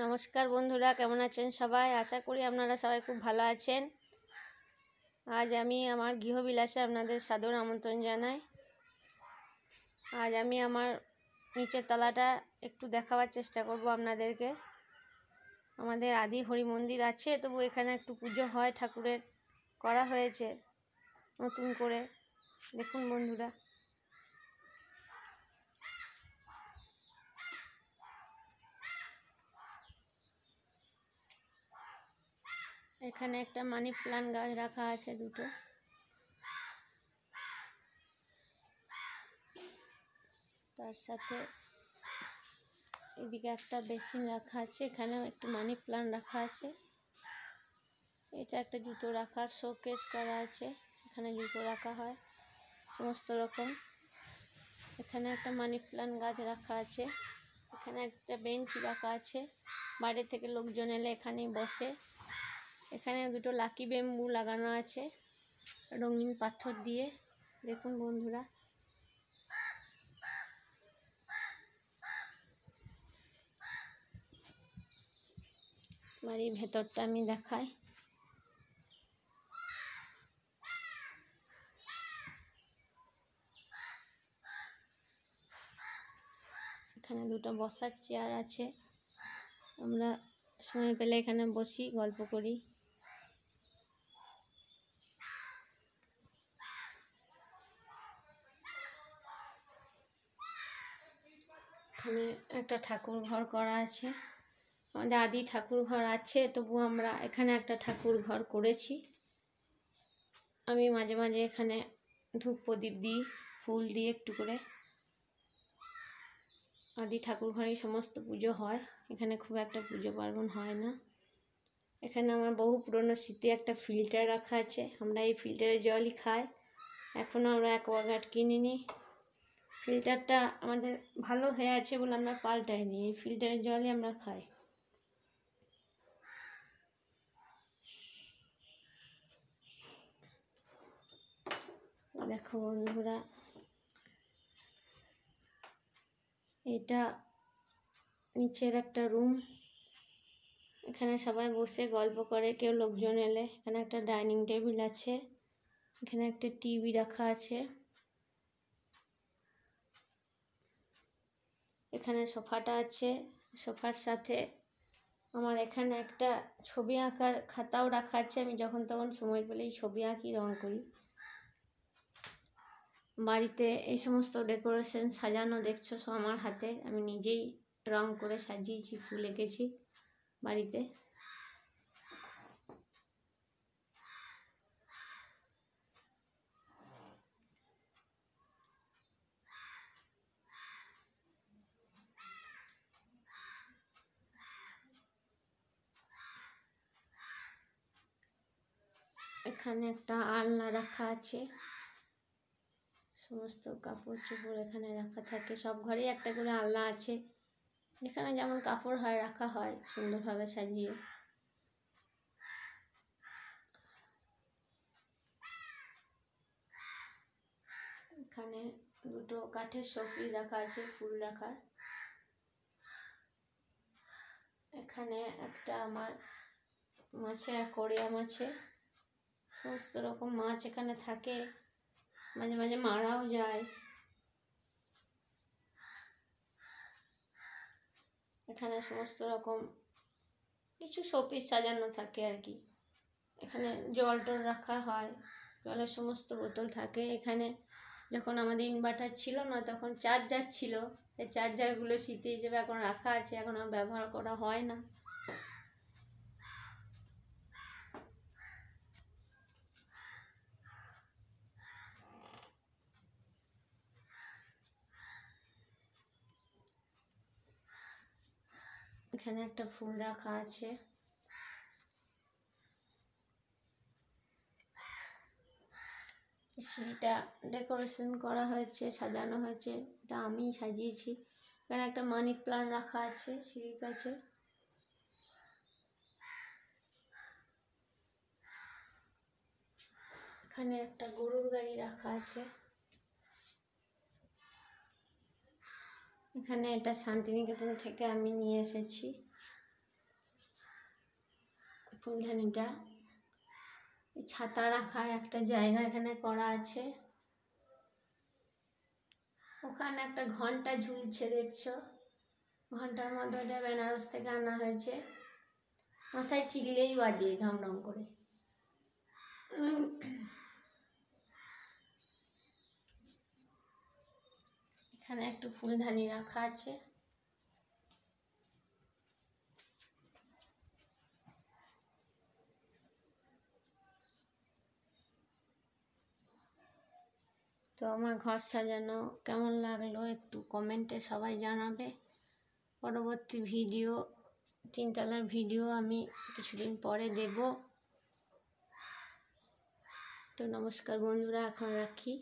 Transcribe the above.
নমস্কার বন্ধুরা, কেমন আছেন সবাই? আশা করি আপনারা সবাই খুব ভালো আছেন। আজ আমি আমার গৃহবিলাসে আপনাদের সাদর আমন্ত্রণ জানাই। আজ আমি আমার নিচের তলাটা একটু দেখাবার চেষ্টা করব আপনাদেরকে। আমাদের আদি হরি মন্দির আছে, তবু এখানে একটু পুজো হয়, ঠাকুরের করা হয়েছে নতুন করে। দেখুন বন্ধুরা, এখানে একটা মানি প্লান্ট গাছ রাখা আছে দুটো। তার সাথে এদিকে একটা বেসিন রাখা আছে, এখানেও একটু মানি প্লান্ট রাখা আছে। এটা একটা জুতো রাখার শোকেস করা আছে, এখানে জুতো রাখা হয় সমস্ত রকম। এখানে একটা মানি প্লান্ট গাছ রাখা আছে, এখানে একটা বেঞ্চ রাখা আছে, বাইরে থেকে লোকজন এলে এখানেই বসে। এখানে দুটো লাকি বেম্বু লাগানো আছে রঙিন পাথর দিয়ে। দেখুন বন্ধুরা, বাড়ির ভেতরটা আমি দেখাই। এখানে দুটো বসার চেয়ার আছে, আমরা সময় পেলে এখানে বসি, গল্প করি। এখানে একটা ঠাকুর ঘর করা আছে, আমাদের আদি ঠাকুর ঘর আছে, তবু আমরা এখানে একটা ঠাকুর ঘর করেছি। আমি মাঝে মাঝে এখানে ধূপ প্রদীপ দিই, ফুল দিয়ে একটু করে। আদি ঠাকুর ঘরেই সমস্ত পুজো হয়, এখানে খুব একটা পুজো পার্বণ হয় না। এখানে আমার বহু পুরনো স্মৃতি একটা ফিল্টার রাখা আছে, আমরা এই ফিল্টারের জলই খাই। এখনও আমরা অ্যাকোয়াগার্ড কিনিনি। ফিল্টারটা আমাদের ভালো হয়ে আছে বলে আমরা পাল্টাইনি, এই ফিল্টারের জলই আমরা খাই। দেখো বন্ধুরা, এটা নিচের একটা রুম, এখানে সবাই বসে গল্প করে কেউ লোকজন এলে। এখানে একটা ডাইনিং টেবিল আছে, এখানে একটা টিভি রাখা আছে, এখানে সোফাটা আছে, সোফার সাথে আমার এখানে একটা ছবি আঁকার খাতাও রাখা আছে। আমি যখন তখন সময় পেলেই ছবি আঁকি, রং করি। বাড়িতে এই সমস্ত ডেকোরেশন সাজানো দেখছো সব আমার হাতে, আমি নিজেই রং করে সাজিয়েছি, ফুল এঁকেছি বাড়িতে। এখানে একটা আলনা রাখা আছে, সমস্ত কাপড় চোপড় এখানে রাখা থাকে। সব ঘরেই একটা করে আলনা আছে, যেখানে যেমন কাপড় হয় রাখা হয় সুন্দরভাবে সাজিয়ে। এখানে দুটো কাঠের শোপিস রাখা আছে ফুল রাখার। এখানে একটা আমার মাছের অ্যাকোয়ারিয়াম আছে, সমস্ত রকম মাছ এখানে থাকে, মাঝে মাঝে মারাও যায়। এখানে সমস্ত রকম কিছু শোপিস সাজানো থাকে আর কি। এখানে জল টল রাখা হয়, জলের সমস্ত বোতল থাকে। এখানে যখন আমাদের ইনভার্টার ছিল না তখন চার্জার ছিল, এই চার্জারগুলো স্মৃতি হিসেবে এখন রাখা আছে, এখন আর ব্যবহার করা হয় না। এখানে একটা ফুল রাখা আছে, সিঁড়িটা ডেকোরেশন করা হয়েছে, সাজানো হয়েছে, এটা আমি সাজিয়েছি। এখানে একটা মানি প্লান্ট রাখা আছে সিঁড়ির কাছে। এখানে একটা গরুর গাড়ি রাখা আছে। এখানে এটা শান্তিনিকেতন থেকে আমি নিয়ে এসেছি। ফুলদানিটা, এই ছাতা রাখার একটা জায়গা এখানে করা আছে। ওখানে একটা ঘন্টা ঝুলছে দেখছো, ঘন্টার মধ্যে ওটা বেনারস থেকে আনা হয়েছে, মাথায় টিকলেই বাজে ঢং ঢং করে। এখানে একটু ফুলদানি রাখা আছে। তো আমার ঘর সাজানো কেমন লাগলো একটু কমেন্টে সবাই জানাবে। পরবর্তী ভিডিও, 3 তলার ভিডিও আমি কিছুদিন পরে দেব। তো নমস্কার বন্ধুরা, এখন রাখি।